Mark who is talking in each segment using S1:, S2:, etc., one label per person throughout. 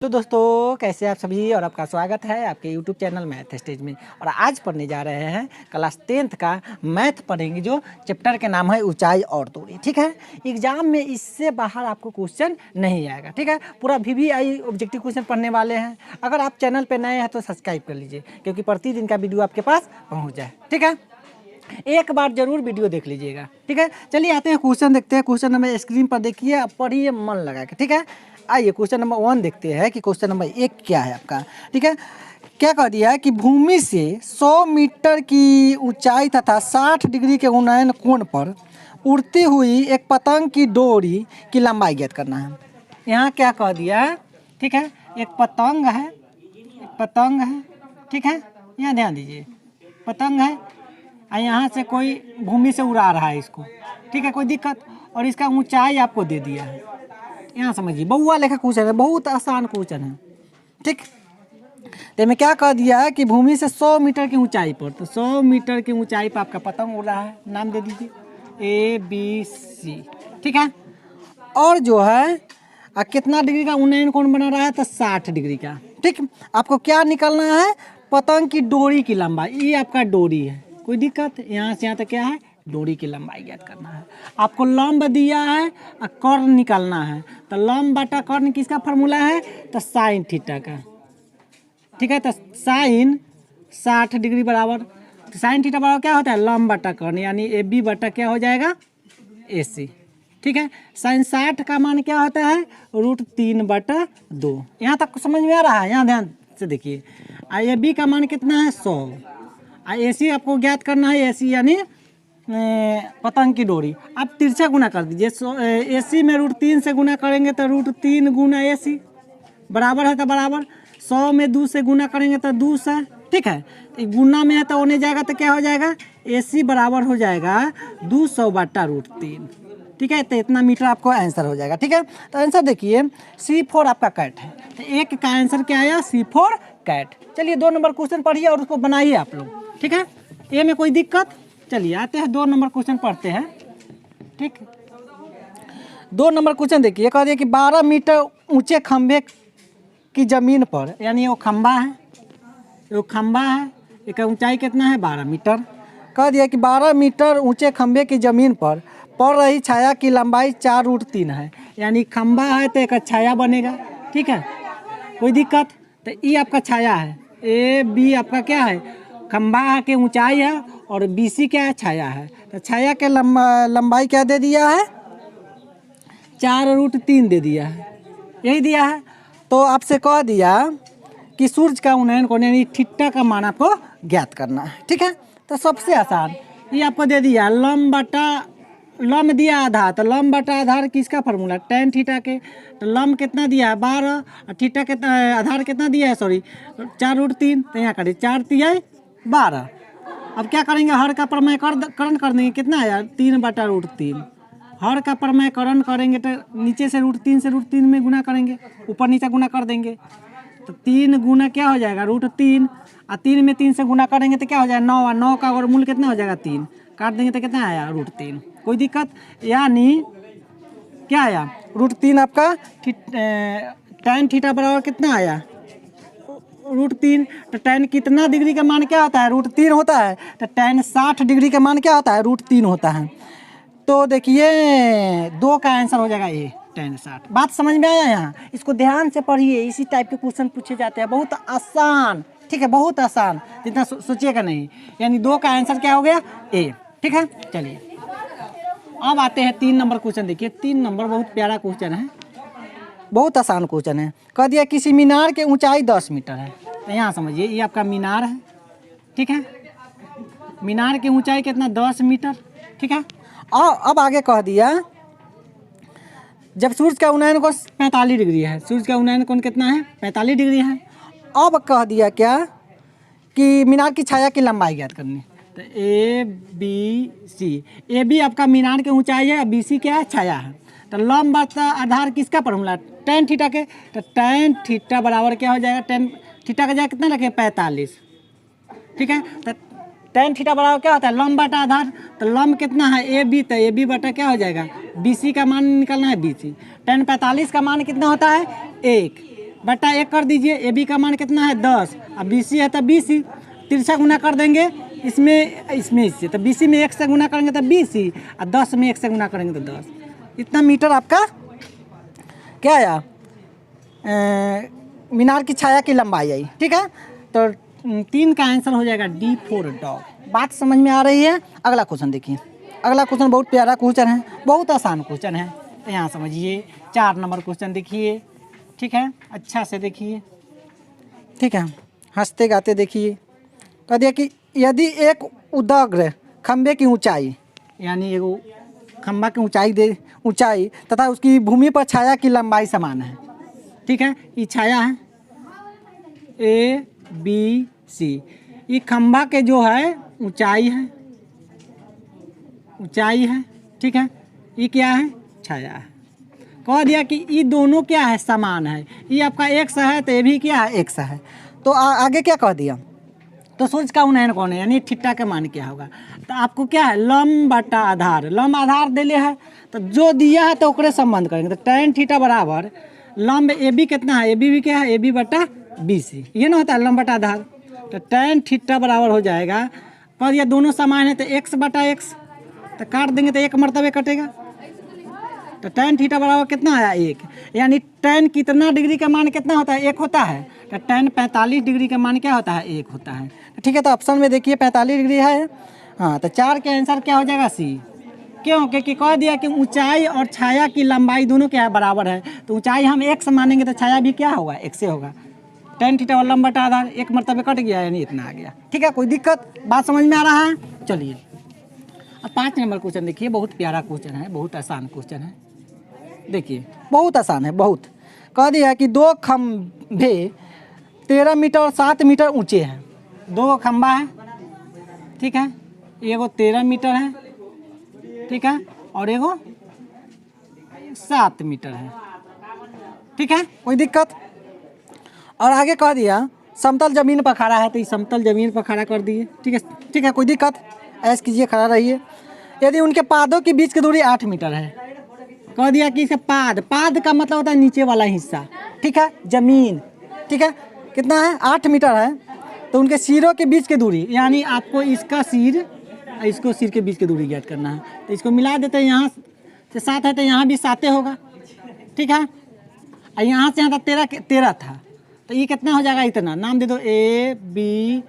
S1: तो दोस्तों कैसे आप सभी और आपका स्वागत है आपके YouTube चैनल मैथ स्टेज में। और आज पढ़ने जा रहे हैं क्लास 10th का मैथ पढ़ेंगे जो चैप्टर के नाम है ऊंचाई और दूरी। ठीक है, एग्जाम में इससे बाहर आपको क्वेश्चन नहीं आएगा। ठीक है, पूरा VVI ऑब्जेक्टिव क्वेश्चन पढ़ने वाले हैं। अगर आप चैनल पर नए हैं तो सब्सक्राइब कर लीजिए क्योंकि प्रतिदिन का वीडियो आपके पास पहुँच जाए। ठीक है, एक बार जरूर वीडियो देख लीजिएगा। ठीक है, चलिए आते हैं क्वेश्चन देखते हैं। क्वेश्चन नंबर स्क्रीन पर देखिए, पढ़िए मन लगा के। ठीक है, आइए क्वेश्चन नंबर 1 देखते हैं कि क्वेश्चन नंबर 1 क्या है आपका। ठीक है, क्या कह दिया है कि भूमि से 100 मीटर की ऊंचाई तथा 60 डिग्री के उन्नयन कोण पर उड़ती हुई एक पतंग की डोरी की लंबाई ज्ञात करना है। यहाँ क्या कह दिया है, ठीक है, एक पतंग है, ठीक है, यहाँ ध्यान दीजिए, पतंग है और यहाँ से कोई भूमि से उड़ा रहा है इसको। ठीक है, कोई दिक्कत, और इसका ऊंचाई आपको दे दिया है। यहाँ समझिए, बउआ लेखा क्वेश्चन है, बहुत आसान क्वेश्चन है। ठीक, तो मैं क्या कह दिया है कि भूमि से 100 मीटर की ऊंचाई पर, तो 100 मीटर की ऊंचाई पर आपका पतंग उड़ रहा है। नाम दे दीजिए ABC। ठीक है, और जो है कितना डिग्री का उन्नयन कोण बना रहा है, तो 60 डिग्री का। ठीक, आपको क्या निकालना है, पतंग की डोरी की लंबाई। ये आपका डोरी है, कोई दिक्कत, यहाँ से यहाँ तक क्या है, डोरी की लंबाई ज्ञात करना है। आपको लंब दिया है और कर्ण निकालना है, तो लंब बटा कर्ण किसका फार्मूला है, तो साइन थीटा का। ठीक है, तो साइन 60 डिग्री बराबर, तो साइन थीटा बराबर क्या होता है, लंब बटा कर्ण, यानी AB बटा क्या हो जाएगा, AC। ठीक है, साइन 60 का मान क्या होता है, √3/2। यहाँ तक समझ में आ रहा है, यहाँ ध्यान से देखिए। AB का मान कितना है, 100। AC आपको ज्ञात करना है, AC यानी पतंग की डोरी। आप तिरछा गुना कर दीजिए, AC में √3 से गुना करेंगे तो √3 गुना AC बराबर है, तो बराबर 100 में 2 से गुना करेंगे तो 2 है। ठीक है, गुना में है तो होने जाएगा, तो क्या हो जाएगा, AC बराबर हो जाएगा 200/√3। ठीक है, तो इतना मीटर आपको आंसर हो जाएगा। ठीक है, तो आंसर देखिए C4 आपका कैट है, तो एक का आंसर क्या आया, C4 कैट। चलिए 2 नंबर क्वेश्चन पढ़िए और उसको बनाइए आप लोग। ठीक है, ए में कोई दिक्कत। चलिए आते हैं 2 नंबर क्वेश्चन पढ़ते हैं। ठीक, 2 नंबर क्वेश्चन देखिए, कह दिया कि 12 मीटर ऊंचे खंभे की जमीन पर, यानी वो खंभा है, इसका ऊंचाई कितना है, 12 मीटर। कह दिया कि 12 मीटर ऊंचे खंभे की जमीन पर पड़ रही छाया की लंबाई 4√3 है, यानी खंभा है तो एक छाया बनेगा। ठीक है, कोई दिक्कत, तो ये आपका छाया है, AB आपका क्या है, खंभा के ऊंचाई है, और BC क्या है, छाया है। तो छाया के लंबाई क्या दे दिया है, 4√3 दे दिया है, यही दिया है। तो आपसे कह दिया कि सूर्य का उन्नयन कोण यानी थीटा का मान आपको ज्ञात करना है। ठीक है, तो सबसे आसान ये आपको दे दिया, लंब दिया आधार, तो लंब बटा आधार किसका फार्मूला, tan थीटा के। तो लंब कितना दिया है, 12, और थीटा कितना, आधार कितना दिया है, सॉरी 4√3, तो यहाँ करिए 4 तिया 12। अब क्या करेंगे, हर का प्रमेयकरण कर देंगे, कितना आया, 3/√3। हर का प्रमेयकरण करेंगे तो नीचे से √3 से √3 में गुना करेंगे, ऊपर नीचे गुना कर देंगे, तो 3 गुना क्या हो जाएगा, √3, और 3 में 3 से गुना करेंगे तो क्या हो जाएगा, 9, और 9 का वर्गमूल कितना हो जाएगा, 3, काट देंगे तो कितना आया, √3। कोई दिक्कत, यानी क्या आया, √3 आपका tan थीटा बराबर कितना आया, √3। तो tan कितना डिग्री का मान क्या होता है, √3 होता है, तो tan 60 डिग्री का मान क्या होता है, √3 होता है। तो देखिए 2 का आंसर हो जाएगा ये, tan 60। बात समझ में आया, यहाँ इसको ध्यान से पढ़िए, इसी टाइप के क्वेश्चन पूछे जाते हैं, बहुत आसान। ठीक है, बहुत आसान, जितना सोचिएगा नहीं। यानी 2 का आंसर क्या हो गया, A। ठीक है, चलिए अब आते हैं 3 नंबर क्वेश्चन। देखिए 3 नंबर बहुत प्यारा क्वेश्चन है, बहुत आसान क्वेश्चन है। कह दिया किसी मीनार की ऊंचाई 10 मीटर है, तो यहाँ समझिए ये आपका मीनार है। ठीक है, मीनार की ऊंचाई कितना, 10 मीटर। ठीक है, और अब आगे कह दिया जब सूर्य का उन्नयन कोण 45 डिग्री है, सूर्य का उन्नयन कोण कितना है, 45 डिग्री है। अब कह दिया क्या कि मीनार की छाया की लंबाई ज्ञात करनी, तो ABC, AB आपका मीनार की ऊंचाई है, BC क्या है, छाया है। तो लंब बटा आधार किसका फार्मूला, tan थीटा के। तो tan थीटा बराबर क्या हो जाएगा, tan थीटा का जगह कितना रखे, 45। ठीक है, तो tan थीटा बराबर क्या होता है, लंब बटा आधार। तो लंब कितना है, AB, तो AB बटा क्या हो जाएगा, BC का मान निकालना है, BC। tan 45 का मान कितना होता है, 1। बटा 1 कर दीजिए। ए बी का मान कितना है 10, अब बी सी है तो बी सी तिरछा गुना कर देंगे इसमें इससे, तो बी सी में 1 से गुना करेंगे तो बी सी, और 10 में 1 से गुना करेंगे तो 10। इतना मीटर आपका क्या आया, मीनार की छाया की लंबाई आई। ठीक है, तो 3 का आंसर हो जाएगा D4 डॉग। बात समझ में आ रही है? अगला क्वेश्चन देखिए। अगला क्वेश्चन बहुत प्यारा क्वेश्चन है, बहुत आसान क्वेश्चन है, तो यहाँ समझिए। 4 नंबर क्वेश्चन देखिए। ठीक है, अच्छा से देखिए। ठीक है, हंसते गाते देखिए। कह दिया कि यदि एक उदग्र खंबे की ऊंचाई, यानी एगो खंबा की ऊंचाई तथा उसकी भूमि पर छाया की लंबाई समान है। ठीक है, ये छाया है ABC, ये खंबा के जो है ऊंचाई है। ठीक है, ये क्या है, छाया है। कह दिया कि ये दोनों क्या है, समान है। ये आपका x है तो ये भी क्या है, x है। तो आगे क्या कह दिया, तो सूर्य का उन्नयन कौन है, यानी थीटा का मान क्या होगा। तो आपको क्या है, लंब बटा आधार, लंब आधार दिले है तो जो दिया है तो ओकरे संबंध करेंगे। तो tan थीटा बराबर लंब ए बी कितना है, ए बी भी क्या है, ए बी बटा बी सी, ये ना होता है लंब बटा आधार। तो tan थीटा बराबर हो जाएगा, पर ये दोनों समान है तो x बटा x, तो काट देंगे तो 1 मरतबे कटेगा। तो tan थीटा बराबर कितना आया, 1, यानी tan कितना डिग्री का मान कितना होता है, 1 होता है। तो tan 45 डिग्री का मान क्या होता है, 1 होता है। ठीक है, तो ऑप्शन में देखिए 45 डिग्री है। हाँ, तो 4 का आंसर क्या हो जाएगा, सी। क्यों, क्योंकि कह दिया कि ऊंचाई और छाया की लंबाई दोनों क्या है, बराबर है। तो ऊंचाई हम 1 से मानेंगे तो छाया भी क्या होगा, 1 से होगा। tan थीटा और लंब बटा आधार 1 मरतबे कट गया, यानी इतना आ गया। ठीक है, कोई दिक्कत, बात समझ में आ रहा है? चलिए अब 5 नंबर क्वेश्चन देखिए। बहुत प्यारा क्वेश्चन है, बहुत आसान क्वेश्चन है। देखिए बहुत आसान है, बहुत। कह दिया कि 2 खंभे 13 मीटर और 7 मीटर ऊंचे हैं। 2 खंभा है, ठीक है, एगो 13 मीटर है, ठीक है, और एगो 7 मीटर है। ठीक है, कोई दिक्कत। और आगे कह दिया समतल जमीन पर खड़ा है, तो ये समतल जमीन पर खड़ा कर दिए। ठीक है, ठीक है, कोई दिक्कत, ऐसे कीजिए, खड़ा रहिए। यदि उनके पादों के बीच की दूरी 8 मीटर है। कह दिया कि इसे पाद का मतलब होता है नीचे वाला हिस्सा। ठीक है, जमीन। ठीक है, कितना है, 8 मीटर है। तो उनके सिरों के बीच की दूरी, यानी आपको इसका सिर इसको सिर के बीच की दूरी ज्ञात करना है। तो इसको मिला देते हैं, यहाँ से 7 है तो यहाँ भी 7 होगा। ठीक है, और यहाँ से यहाँ तक 13 था, तो ये कितना हो जाएगा, इतना। नाम दे दो ABCDE।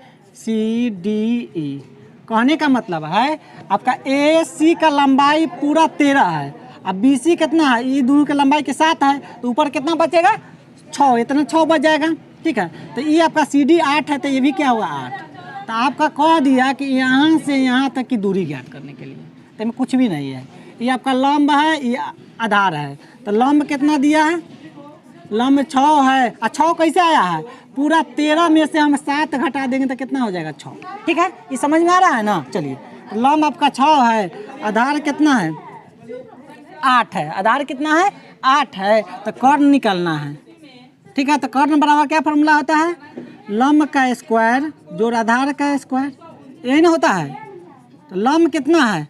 S1: कहने का मतलब है आपका AC का लंबाई पूरा 13 है, अब BC कितना है, ये दोनों की लंबाई के 7 है, तो ऊपर कितना बचेगा, 6, इतना 6 बच जाएगा। ठीक है, तो ये आपका CD 8 है, तो ये भी क्या हुआ, 8। तो आपका कह दिया कि यहाँ से यहाँ तक की दूरी ज्ञात करने के लिए, तो इसमें कुछ भी नहीं है। ये आपका लंब है, ये आधार है। तो लंब कितना दिया है, लंब 6 है। 6 कैसे आया है, पूरा 13 में से हम 7 घटा देंगे तो कितना हो जाएगा, 6। ठीक है, ये समझ में आ रहा है ना। चलिए, लंब आपका 6 है, आधार कितना है, 8 है। आधार कितना है, 8 है। तो कर्ण निकालना है। ठीक है, तो कर्ण बराबर क्या फॉर्मूला होता है, लंब का स्क्वायर जोड़ आधार का स्क्वायर, यही ना होता है। तो लंब कितना है,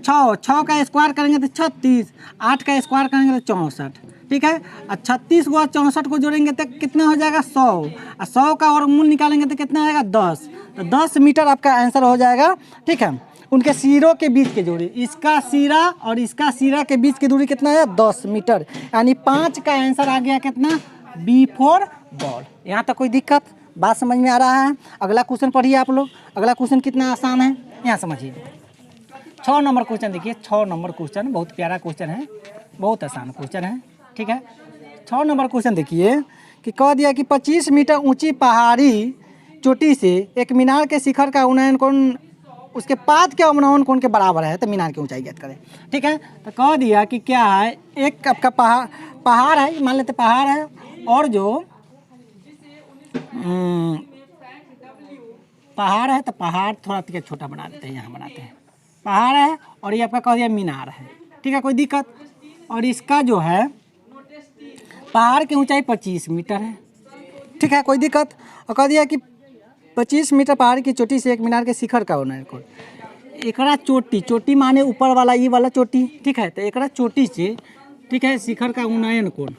S1: 6 का स्क्वायर करेंगे तो 36, 8 का स्क्वायर करेंगे तो 64। ठीक है, और 36 को और 64 को जोड़ेंगे तो कितना हो जाएगा, 100, और 100 का वर्गमूल निकालेंगे तो कितना आएगा, 10। तो 10 मीटर आपका आंसर हो जाएगा। ठीक है, उनके सिरों के बीच की दूरी, इसका सिरा और इसका सिरा के बीच की दूरी कितना है, 10 मीटर, यानी 5 का आंसर आ गया कितना, B4 बॉल। यहाँ तक कोई दिक्कत, बात समझ में आ रहा है? अगला क्वेश्चन पढ़िए आप लोग। अगला क्वेश्चन कितना आसान है, यहाँ समझिए। 6 नंबर क्वेश्चन देखिए। 6 नंबर क्वेश्चन बहुत प्यारा क्वेश्चन है, बहुत आसान क्वेश्चन है। ठीक है, 6 नंबर क्वेश्चन देखिए कि कह दिया कि 25 मीटर ऊंची पहाड़ी चोटी से एक मीनार के शिखर का उन्नयन कोण उसके पाद के अवनयन कोण के बराबर है, तो मीनार की ऊंचाई ज्ञात करें। ठीक है, तो कह दिया कि क्या है, एक आपका पहाड़ है, मान लेते पहाड़ है, और जो पहाड़ है, तो पहाड़ थोड़ा छोटा बना देते हैं, यहाँ बनाते हैं, पहाड़ है, और ये आपका कह दिया मीनार है। ठीक है, कोई दिक्कत। और इसका जो है पहाड़ की ऊंचाई 25 मीटर है। ठीक है, कोई दिक्कत। और कह दिया कि 25 मीटर पहाड़ की चोटी से एक मीनार के शिखर का उन्नयन कोण, एकरा चोटी माने ऊपर वाला ये वाला चोटी। ठीक है, तो एकरा चोटी से, ठीक है, शिखर का उन्नयन कोण,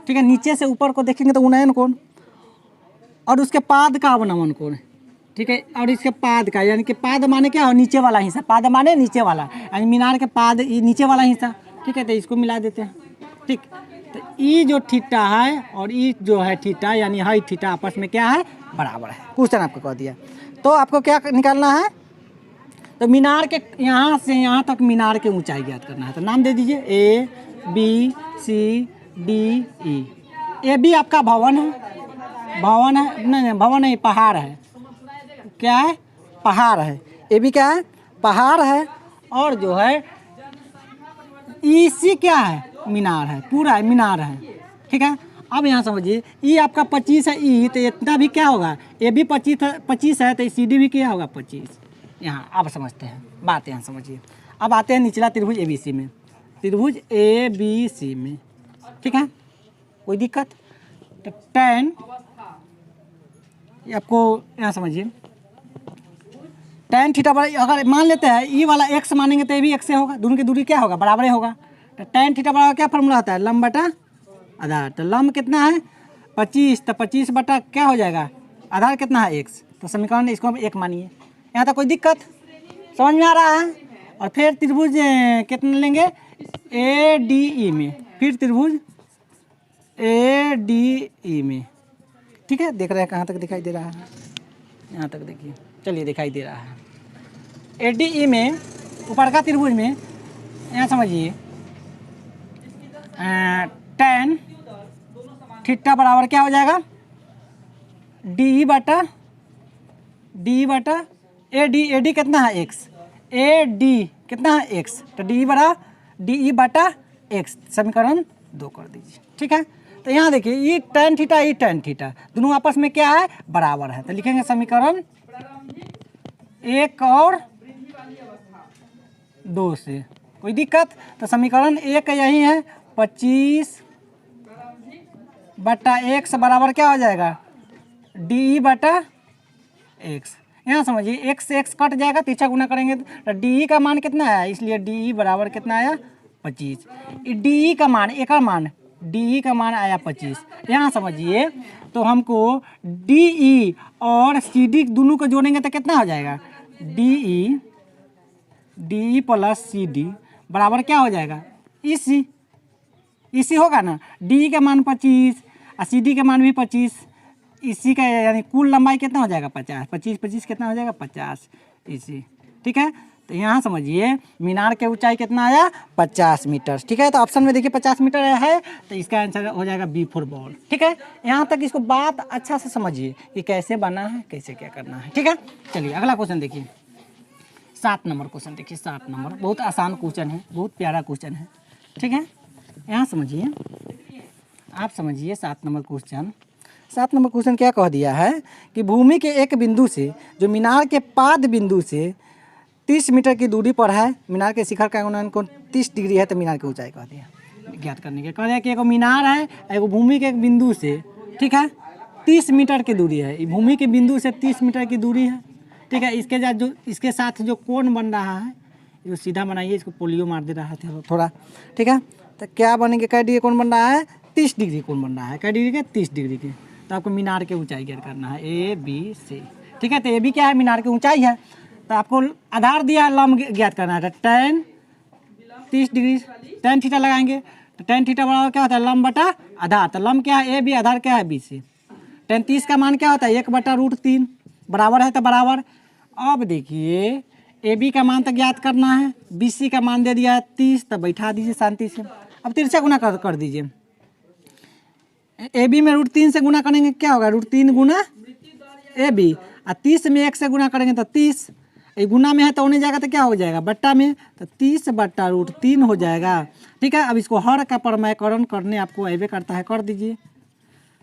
S1: ठीक है, नीचे से ऊपर को देखेंगे तो उन्नयन कोण, और उसके पाद का अवनमन कोण, ठीक है, और इसके पाद का, यानी कि पाद माने क्या हो, नीचे वाला हिस्सा, पाद माने नीचे वाला, यानी मीनार के पाद ये नीचे वाला हिस्सा, ठीक है, तो इसको मिला देते हैं। ठीक, तो ई जो थीटा है और ई जो है थीटा यानी हाई थीटा आपस में क्या है, बराबर है। क्वेश्चन आपको कह दिया, तो आपको क्या निकालना है, तो मीनार के यहाँ से यहाँ तक मीनार की ऊंचाई ज्ञात करना है। तो नाम दे दीजिए A B C D E. A B आपका भवन है, भवन है, नहीं भवन नहीं, पहाड़ है, क्या है, पहाड़ है, ए बी क्या है, पहाड़ है, और जो है ई सी क्या है, मीनार है, पूरा है, मीनार है, ठीक है। अब यहाँ समझिए ई आपका 25 है, ई तो इतना भी क्या होगा, ए भी 25 है, तो सी डी भी क्या होगा 25। यहाँ अब समझते हैं बात, यहाँ समझिए। अब आते हैं निचला त्रिभुज ए बी सी में, त्रिभुज ए बी सी में, ठीक है, कोई दिक्कत, तो tan आपको यहाँ समझिए, tan थीटा बराबर, अगर मान लेते हैं ई वाला x मानेंगे तो ये भी x से होगा, दोनों की दूरी क्या होगा, बराबर ही होगा। तो tan थीटा बराबर क्या फॉर्मूला होता है, लंब बटा आधार। तो लंब कितना है 25, तो 25 बटा क्या हो जाएगा, आधार कितना है x, तो समीकरण इसको हम 1 मानिए। यहाँ तक कोई दिक्कत समझ में आ रहा है। और फिर त्रिभुज कितना लेंगे ए डी ई में, फिर त्रिभुज ए डी ई में, ठीक है, देख रहे हैं कहाँ तक दिखाई दे रहा है, यहाँ तक देखिए, चलिए दिखाई दे रहा है। ए डी ई में ऊपर का त्रिभुज में यहाँ समझिए tan थीटा बराबर क्या हो जाएगा, डी बटा ए डी कितना है x, ए डी कितना है x, तो डी ई बटा x, समीकरण 2 कर दीजिए, ठीक है। तो यहाँ देखिए ये tan थीटा दोनों आपस में क्या है, बराबर है, तो लिखेंगे समीकरण 1 और 2 से, कोई दिक्कत, तो समीकरण 1 यही है, 25 बटा x बराबर क्या हो जाएगा, डी बटा x। यहाँ समझिए x से x कट जाएगा, पीछा गुना करेंगे तो डी का मान कितना है, इसलिए डी बराबर कितना आया 25। डी का मान, एक मान डी का मान आया 25। यहाँ समझिए तो हमको डी और सी डी दोनों को जोड़ेंगे तो कितना हो जाएगा, डी प्लस सी डी बराबर क्या हो जाएगा, इसी होगा ना, डी का मान 25 और सी डी का मान भी 25, इसी का यानी कुल लंबाई कितना हो जाएगा 50, 25 कितना हो जाएगा 50 इसी, ठीक है। तो यहाँ समझिए मीनार के ऊंचाई कितना आया 50 मीटर, ठीक है। तो ऑप्शन में देखिए 50 मीटर है, तो इसका आंसर हो जाएगा बी फॉर बॉल, ठीक है। यहाँ तक इसको बात अच्छा से समझिए कि कैसे बना है, कैसे क्या करना है, ठीक है। चलिए अगला क्वेश्चन देखिए, 7 नंबर क्वेश्चन देखिए, 7 नंबर बहुत आसान क्वेश्चन है, बहुत प्यारा क्वेश्चन है, ठीक है। यहाँ समझिए, आप समझिए 7 नंबर क्वेश्चन। 7 नंबर क्वेश्चन क्या कह दिया है कि भूमि के एक बिंदु से जो मीनार के पाद बिंदु से 30 मीटर की दूरी पर है, मीनार के शिखर का कोण 30 डिग्री है, तो मीनार की ऊंचाई कह दिया ज्ञात करने के। कह दिया कि एगो मीनार है, एगो भूमि के एक बिंदु से, ठीक है, 30 मीटर की दूरी है, भूमि के बिंदु से 30 मीटर की दूरी है, ठीक है। इसके साथ जो कोण बन रहा है, ये सीधा बनाइए, इसको पोलियो मार दे रहा है थोड़ा, ठीक है। तो क्या बनेंगे, कै डिग्री कोण बन रहा है, 30 डिग्री कोण बन रहा है, कै डिग्री के 30 डिग्री के। तो आपको मीनार की ऊंचाई ज्ञात करना है, ए बी सी, ठीक है। तो ये भी क्या है, मीनार की ऊंचाई है, तो आपको आधार दिया है, लंब ज्ञात करना है, तो tan 30 डिग्री, tan थीटा लगाएंगे, तो tan थीटा बराबर क्या होता है, लंब बटा आधार, तो लंब क्या है ए बी, आधार क्या है बी सी। tan 30 का मान क्या होता है 1/√3, बराबर है तो बराबर। अब देखिए ए बी का मान तो ज्ञात करना है, बी सी का मान दे दिया है 30, तो बैठा दीजिए शांति से। अब तिरछा गुना कर दीजिए, ए बी में √3 से गुना करेंगे क्या होगा, √3 गुना ए बी, और 30 में 1 से गुना करेंगे तो 30, ये गुना में है तो होने जाएगा तो क्या हो जाएगा, बट्टा में, तो 30 बट्टा √3 हो जाएगा, ठीक है। अब इसको हर का परमयकरण करने आपको अबे करता है, कर दीजिए,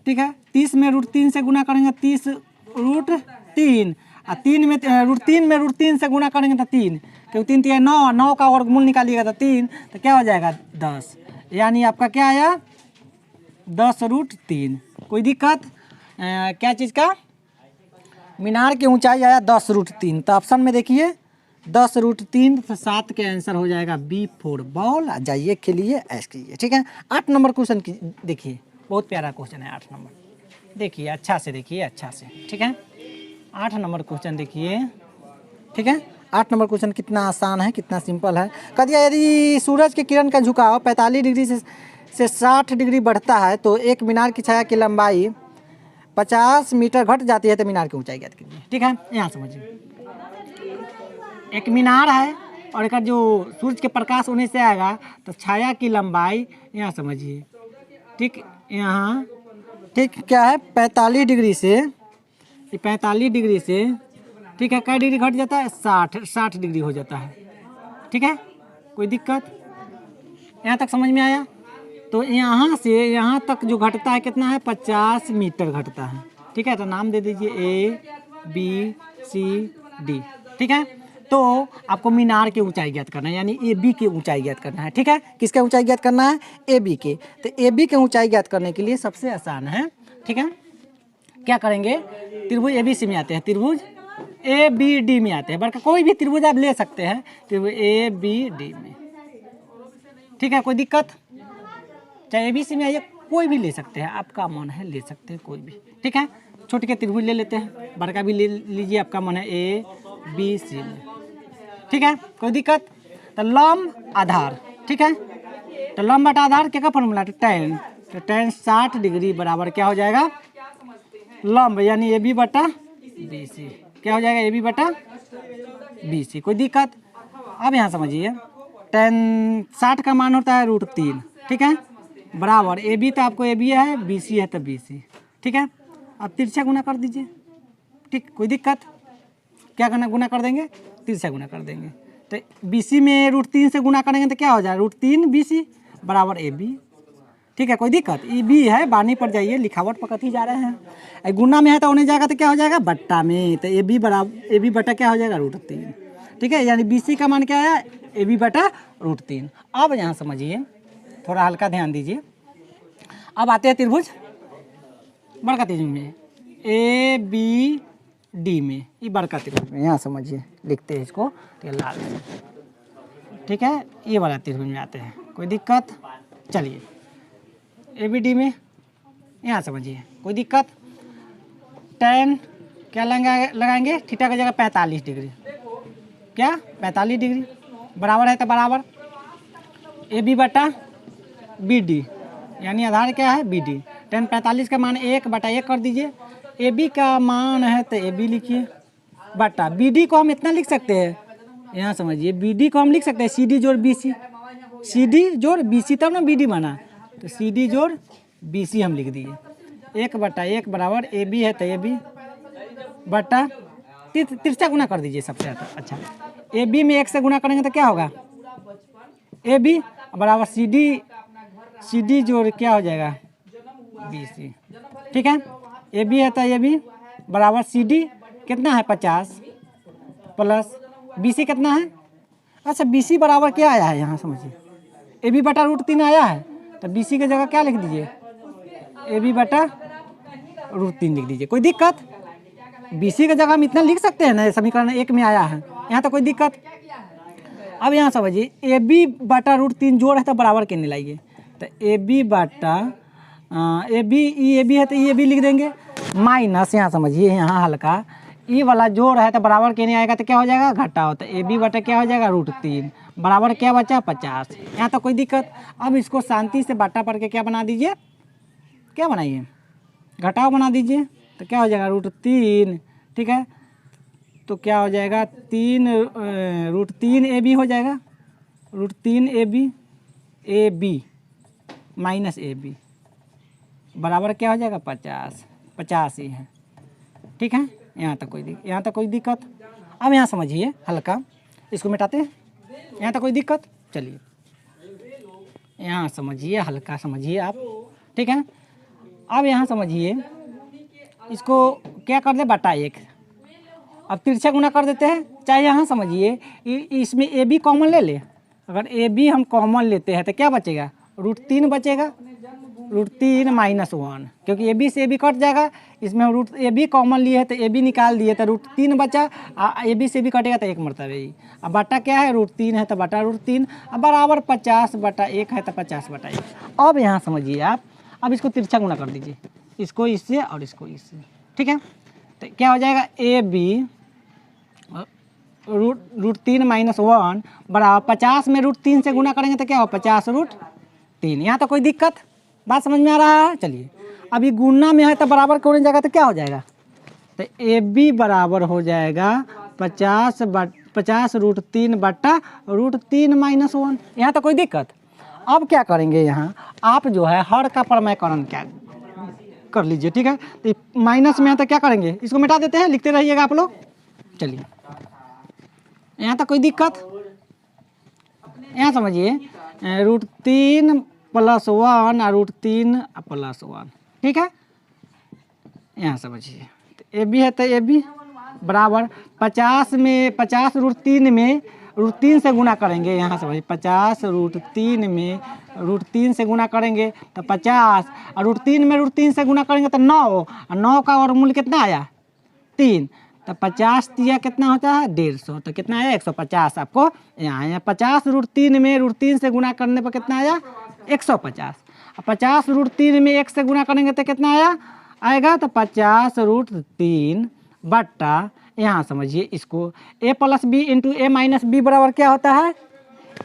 S1: ठीक है। 30 में √3 से गुना करेंगे 30 √3, और 3 में √3 से गुना करेंगे तो 3, क्योंकि 3 3 9 का वर्गमूल निकालिएगा तो 3, तो क्या हो जाएगा 10, यानी आपका क्या आया 10√3। कोई दिक्कत, क्या चीज़ का, मीनार की ऊंचाई आया 10√3, तो ऑप्शन में देखिए 10√3, तो 7 के आंसर हो जाएगा बी फॉर बॉल। जाइए खेलिए, ऐश कीजिए, ठीक है। 8 नंबर क्वेश्चन की देखिए, बहुत प्यारा क्वेश्चन है 8 नंबर। देखिए अच्छा से देखिए, अच्छा से, ठीक है। 8 नंबर क्वेश्चन देखिए, ठीक है। 8 नंबर क्वेश्चन कितना आसान है, कितना सिंपल है। कह दिया यदि सूरज के किरण का झुकाव 45 डिग्री से 60 डिग्री बढ़ता है तो एक मीनार की छाया की लंबाई 50 मीटर घट जाती है, तो मीनार की ऊंचाई ज्ञात कीजिए। ठीक है, यहाँ समझिए, एक मीनार है और एक जो सूरज के प्रकाश होने से आएगा तो छाया की लंबाई, यहाँ समझिए, ठीक, यहाँ ठीक क्या है 45 डिग्री से, 45 डिग्री से, ठीक है, कै डिग्री घट जाता है 60 डिग्री हो जाता है। ठीक है, कोई दिक्कत, यहाँ तक समझ में आया। तो यहाँ से यहाँ तक जो घटता है कितना है 50 मीटर घटता है। ठीक है, तो नाम दे दीजिए ABCD। ठीक है, तो आपको मीनार की ऊंचाई ज्ञात करना है, यानी AB की ऊंचाई ज्ञात करना है। ठीक है, किसका ऊंचाई ज्ञात करना है, AB के। तो AB की ऊंचाई ज्ञात करने के लिए सबसे आसान है, ठीक है, क्या करेंगे, त्रिभुज ABC में आते हैं, त्रिभुज ABD में आते हैं, बल्कि कोई भी त्रिभुज आप ले सकते हैं, त्रिभुज ABD में। ठीक है, कोई दिक्कत, चाहे ABC में आइए, कोई भी ले सकते हैं, आपका मन है ले सकते हैं कोई भी। ठीक है, छोटे के त्रिभुज ले लेते हैं, बड़का भी ले लीजिए, आपका मन है ABC में। ठीक है, कोई दिक्कत। तो लंब आधार, ठीक है, तो लंब बटा आधार क्या का फॉर्मूला, tan, तो tan 60 डिग्री बराबर क्या हो जाएगा, लंब यानी AB बटा BC, क्या हो जाएगा AB बटा BC। कोई दिक्कत। अब यहाँ समझिए, tan 60 का मान होता है √3, ठीक है, बराबर AB, तो आपको AB है, BC है तो BC। ठीक है, अब तिरछा गुना कर दीजिए। ठीक, कोई दिक्कत, क्या करना, गुना कर देंगे, तिरछा गुना कर देंगे। तो BC में √3 से गुना करेंगे तो क्या हो जाए, √3 BC बराबर AB। ठीक है, कोई दिक्कत, B है, बानी पर जाइए, लिखावट पकड़ ही जा रहे हैं, गुना में है तो होने जाएगा तो क्या हो जाएगा बट्टा में, तो AB बराबर AB बटा क्या हो जाएगा √3। ठीक है, यानी BC का मान क्या है, AB बटा √3। अब यहाँ समझिए, थोड़ा हल्का ध्यान दीजिए। अब आते हैं त्रिभुज बड़का त्रिभुज में, ABD में, ये बड़का त्रिभुज में, यहाँ समझिए, लिखते हैं इसको, ठीक है, लाल में। ठीक है, ये वाला त्रिभुज में आते हैं, कोई दिक्कत। चलिए ABD में यहाँ समझिए, कोई दिक्कत। tan क्या लगाएंगे, थीटा की जगह 45 डिग्री, क्या 45 डिग्री बराबर है, तो बराबर AB बटा BD, यानी आधार क्या है BD। tan 45 का मान 1 बटा 1 कर दीजिए, AB का मान है तो AB लिखिए, बटा BD को हम इतना लिख सकते हैं, यहाँ समझिए, BD को हम लिख सकते हैं CD जोड़ BC, CD जोड़ BC तब ना BD बना, तो CD जोड़ BC हम लिख दिए, 1 बटा 1 बराबर AB है तो AB बटा तिरछा गुना कर दीजिए सबसे अच्छा। AB में 1 से गुना करेंगे तो क्या होगा, AB बराबर CD जोड़ क्या हो जाएगा BC। ठीक है, AB है तो AB बराबर CD कितना है 50 प्लस BC कितना है, अच्छा BC बराबर क्या आया है, यहाँ समझिए, AB बटा √3 आया है, तो BC की जगह क्या लिख दीजिए, AB बटा √3 लिख दीजिए। कोई दिक्कत, BC की जगह हम इतना लिख सकते हैं ना, समीकरण 1 में आया है, यहाँ तो कोई दिक्कत। अब यहाँ समझिए, AB बटा √3 जोड़ है तो बराबर कहने लाइए, तो AB बटा AB है तो AB लिख देंगे, माइनस, यहाँ समझिए, यहाँ हल्का ई वाला जोड़ है तो बराबर कहने आएगा तो क्या हो जाएगा घटाओ, तो AB बटा क्या हो जाएगा √3 बराबर क्या बचा 50। यहाँ तो कोई दिक्कत। अब इसको शांति से बाटा पढ़ के क्या बना दीजिए, क्या बनाइए, घटाओ बना दीजिए, तो क्या हो जाएगा √3। ठीक है, तो क्या हो जाएगा √3 AB हो जाएगा, √3 AB माइनस AB बराबर क्या हो जाएगा 50 ही है। ठीक है, यहाँ तक कोई दिक्कत। अब यहाँ समझिए, हल्का इसको मिटाते हैं, यहाँ तक कोई दिक्कत। चलिए यहाँ समझिए, हल्का समझिए आप। ठीक है, अब यहाँ समझिए, इसको क्या कर दे बटा 1, अब तिरछा गुना कर देते हैं, चाहे यहाँ समझिए, इसमें AB कॉमन ले ले, अगर AB हम कॉमन लेते हैं तो क्या बचेगा √3 बचेगा, √3 माइनस 1, क्योंकि AB से AB कट जाएगा, इसमें हम AB कॉमन लिए है तो AB निकाल दिए तो √3 बचा, AB से भी कटेगा तो 1 मरतबे ही। अब बटा क्या है √3 है तो बटा √3, अब बराबर 50 बटा 1 है तो 50 बटा 1। अब यहाँ समझिए आप, अब इसको तिरछा गुना कर दीजिए, इसको इससे और इसको इससे, ठीक है। तो क्या हो जाएगा ए बी रूट 3 माइनस 1 बराबर 50 में रूट 3 से गुना करेंगे तो क्या हो 50 रूट 3। यहाँ तो कोई दिक्कत, बात समझ में आ रहा है। चलिए अभी गुना में है तो बराबर करने जाएगा तो क्या हो जाएगा, तो ए बी बराबर हो जाएगा 50 रूट 3 बट्टा रूट 3 माइनस 1। यहाँ तो कोई दिक्कत। अब क्या करेंगे, यहाँ आप जो है हर का प्रमेयकरण क्या कर लीजिए, ठीक है। तो माइनस में है तो क्या करेंगे, इसको मिटा देते हैं, लिखते रहिएगा आप लोग। चलिए यहाँ तक कोई दिक्कत, यहाँ समझिए रूट 3 प्लस 1 और रूट 3 प्लस 1, ठीक है। यहाँ समझिए तो ए बी है तो ए बी बराबर 50 रूट 3 में रूट 3 से गुना करेंगे। यहाँ समझिए 50 रूट 3 में रूट 3 से गुना करेंगे तो 50 और रूट 3 में रूट 3 से गुना करेंगे तो 9 और 9 का वर्गमूल कितना आया 3, तो 50 दिया कितना होता है 150, तो कितना आया 150 आपको यहाँ 50 रूट 3 में रूट 3 से गुना करने पर कितना आया 150। 50 रूट 3 में 1 से गुना करेंगे तो कितना आएगा तो 50 रूट 3 बट्टा यहाँ समझिए इसको a plus B into A minus B बराबर क्या होता है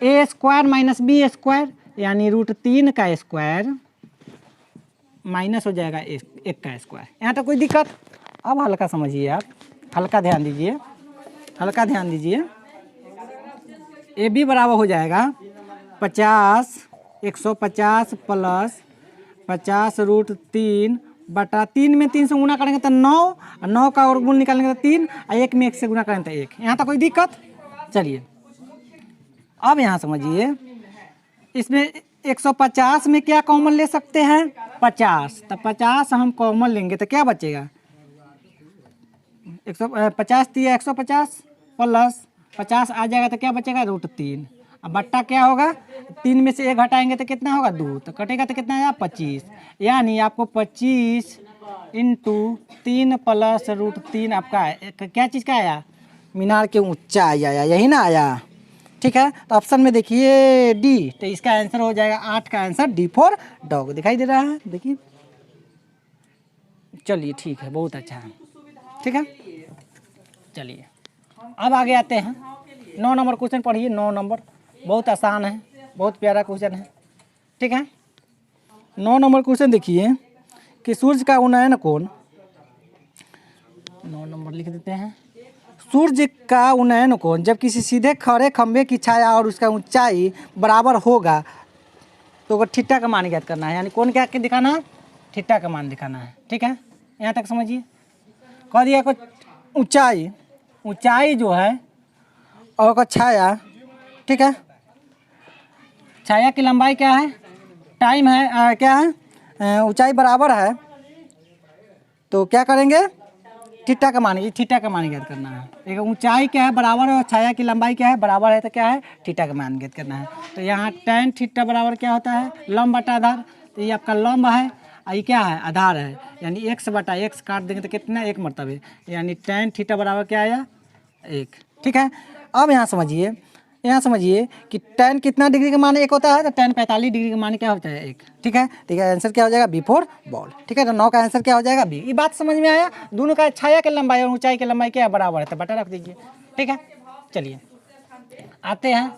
S1: A square minus B square, यानी रूट 3 का स्क्वायर माइनस हो जाएगा 1 का स्क्वायर। यहाँ तो कोई दिक्कत। अब हल्का समझिए आप, हल्का ध्यान दीजिए, हल्का ध्यान दीजिए। ए बी बराबर हो जाएगा 150 प्लस 50 रूट 3 बटा 3 में 3 से गुना करेंगे तो 9 और 9 का वर्गमूल निकालेंगे तो 3 और 1 में 1 से गुना करेंगे तो 1। यहाँ तो कोई दिक्कत। चलिए अब यहाँ समझिए इसमें 150 में क्या कॉमन ले सकते हैं 50, तो 50 हम कॉमन लेंगे तो क्या बचेगा 150 दिया 150 प्लस 50 आ जाएगा तो क्या बचेगा रूट 3, अब बट्टा क्या होगा 3 में से 1 घटाएंगे तो कितना होगा 2, तो कटेगा तो कितना आया 25, यानी आपको 25 इंटू 3 प्लस रूट 3 आपका क्या चीज़ का आया मीनार के ऊंचाई आया, यही ना आया, ठीक है। तो ऑप्शन में देखिए डी, तो इसका आंसर हो जाएगा 8 का आंसर डी फॉर डॉग दिखाई दे रहा है, देखिए। चलिए ठीक है, बहुत अच्छा है, ठीक है। चलिए अब आगे आते हैं 9 नंबर क्वेश्चन पढ़िए। 9 नंबर बहुत आसान है, बहुत प्यारा क्वेश्चन है, ठीक है। 9 नंबर क्वेश्चन देखिए कि सूर्य का उन्नयन कोण, 9 नंबर लिख देते हैं। सूर्य का उन्नयन कोण जब किसी सीधे खड़े खंभे की छाया और उसका ऊंचाई बराबर होगा तो वो थीटा का मान ज्ञात करना है, यानी कौन क्या दिखाना है थीटा का मान दिखाना है, ठीक है। यहाँ तक समझिए। कह दिया कुछ ऊंचाई जो है और छाया, ठीक है, छाया की लंबाई क्या है टाइम है क्या है ऊंचाई बराबर है, तो क्या करेंगे थीटा का मान ज्ञात करना है। एक ऊंचाई क्या है बराबर है और छाया की लंबाई क्या है बराबर है, तो क्या है थीटा का मान ज्ञात करना है। तो यहाँ tan थीटा बराबर क्या होता है लंब बटा आधार, तो ये आपका लंब है और ये क्या है आधार है, यानी x बटा x काट देंगे तो कितना 1 मरतबे, यानी tan थीटा बराबर क्या आया 1, ठीक है। अब यहाँ समझिए कि tan कितना डिग्री का मान 1 होता है, तो tan 45 डिग्री का मान क्या होता है 1, ठीक है। ठीक है, आंसर क्या हो जाएगा बी फॉर बॉल, ठीक है। तो 9 का आंसर क्या हो जाएगा बी। ये बात समझ में आया, दोनों का छाया की लंबाई और ऊंचाई की लंबाई क्या है बराबर है, तो बटा रख दीजिए, ठीक है। चलिए आते हैं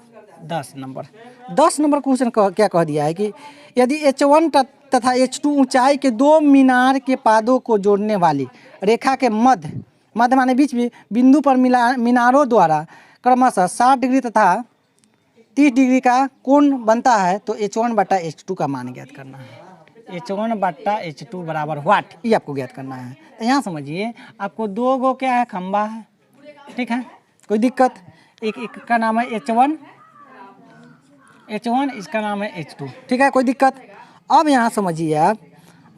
S1: 10 नंबर। 10 नंबर क्वेश्चन क्या कह दिया है कि यदि H1 तथा H2 ऊंचाई के 2 मीनार के पादों को जोड़ने वाली रेखा के मध्य माने बीच में बिंदु पर मीनारों द्वारा क्रमशः 60 डिग्री तथा 30 डिग्री का कोण बनता है, तो H1 बटा H2 का मान ज्ञात करना है। H1 बटा H2 बराबर व्हाट, ये आपको ज्ञात करना है। तो यहाँ समझिए आपको 2 गो क्या है खंबा है, ठीक है, कोई दिक्कत। एक का नाम है H1, इसका नाम है H2, ठीक है, कोई दिक्कत। अब यहाँ समझिए आप,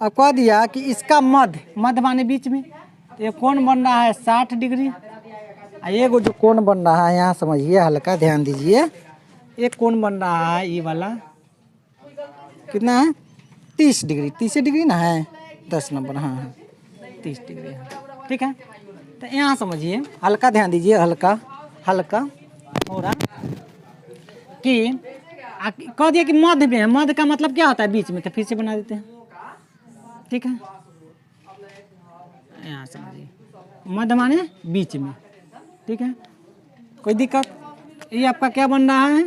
S1: अब कह दिया कि इसका मध्य माने बीच में, तो ये कोण बन रहा है 60 डिग्री, ये जो कोण बन रहा है यहाँ समझिए, हल्का ध्यान दीजिए, एक कोण बन रहा है ये वाला कितना है 30 डिग्री, 30 डिग्री ना है 10 नंबर, हाँ 30 डिग्री है, ठीक है। तो यहाँ समझिए हल्का ध्यान दीजिए, हल्का हो रहा कि कह दिया कि मध्य में है, मध्य का मतलब क्या होता है बीच में, तो फिर से बना देते हैं ठीक है, यहाँ समझिए मध्य माने बीच में, ठीक है, कोई दिक्कत। ये आपका क्या बन रहा है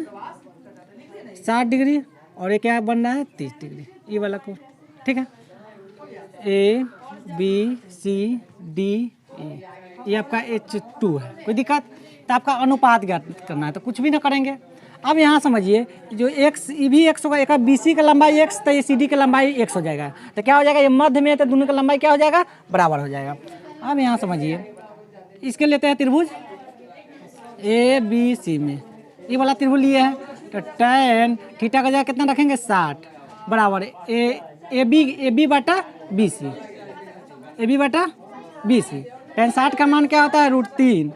S1: 60 डिग्री और ये क्या बन रहा है 30 डिग्री, ये वाला को, ठीक है। ए बी सी डी ई, ये आपका H2 है, कोई दिक्कत। तो आपका अनुपात ज्ञात करना है, तो कुछ भी ना करेंगे। अब यहाँ समझिए जो x ये भी x होगा, एक बी सी का लंबाई x, तो ये सी डी की लंबाई x हो जाएगा, तो क्या हो जाएगा ये मध्य में, तो दोनों की लंबाई क्या हो जाएगा बराबर हो जाएगा। अब यहाँ समझिए इसके लेते हैं त्रिभुज ए बी सी में, ये वाला त्रिभुज लिए है, तो tan थीटा का जगह कितना रखेंगे 60 बराबर ए बी बटा बी सी, ए बी बटा बी सी। tan 60 का मान क्या होता है √3